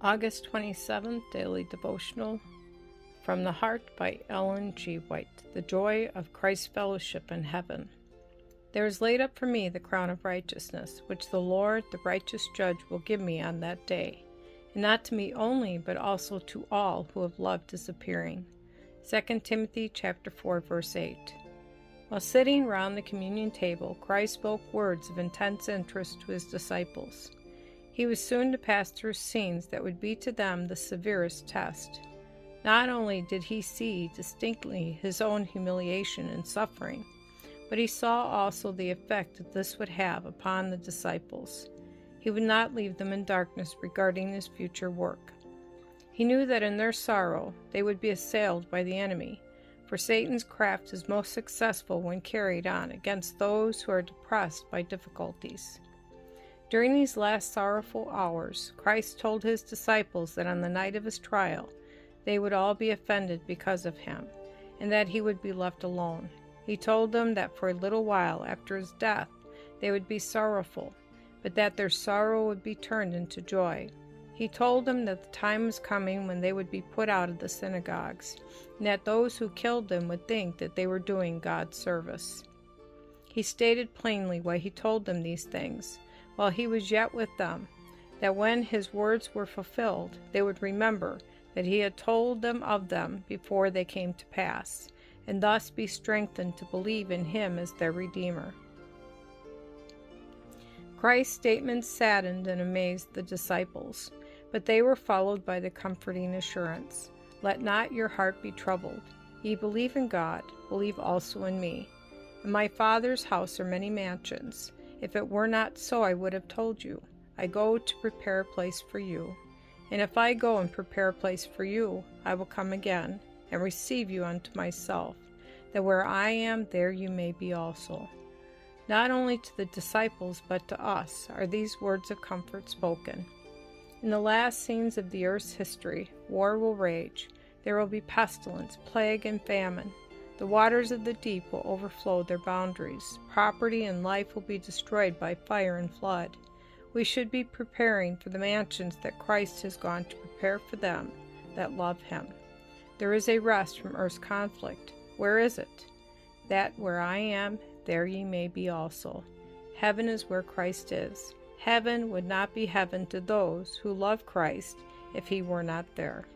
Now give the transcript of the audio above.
August 27th, Daily Devotional from the Heart by Ellen G. White. The joy of Christ's fellowship in heaven. There is laid up for me the crown of righteousness, which the Lord, the righteous judge, will give me on that day, and not to me only, but also to all who have loved his appearing. 2 Timothy chapter 4, verse 8. While sitting round the communion table, Christ spoke words of intense interest to his disciples. He was soon to pass through scenes that would be to them the severest test. Not only did he see distinctly his own humiliation and suffering, but he saw also the effect that this would have upon the disciples. He would not leave them in darkness regarding his future work. He knew that in their sorrow they would be assailed by the enemy, for Satan's craft is most successful when carried on against those who are depressed by difficulties. During these last sorrowful hours, Christ told his disciples that on the night of his trial, they would all be offended because of him, and that he would be left alone. He told them that for a little while after his death, they would be sorrowful, but that their sorrow would be turned into joy. He told them that the time was coming when they would be put out of the synagogues, and that those who killed them would think that they were doing God's service. He stated plainly why he told them these things, while he was yet with them, that when his words were fulfilled, they would remember that he had told them of them before they came to pass, and thus be strengthened to believe in him as their Redeemer. Christ's statements saddened and amazed the disciples, but they were followed by the comforting assurance, "Let not your heart be troubled. Ye believe in God, believe also in me. In my Father's house are many mansions. If it were not so, I would have told you. I go to prepare a place for you. And if I go and prepare a place for you, I will come again and receive you unto myself, that where I am, there you may be also." Not only to the disciples, but to us are these words of comfort spoken. In the last scenes of the earth's history, war will rage. There will be pestilence, plague, and famine. The waters of the deep will overflow their boundaries. Property and life will be destroyed by fire and flood. We should be preparing for the mansions that Christ has gone to prepare for them that love him. There is a rest from earth's conflict. Where is it? That where I am, there ye may be also. Heaven is where Christ is. Heaven would not be heaven to those who love Christ if he were not there.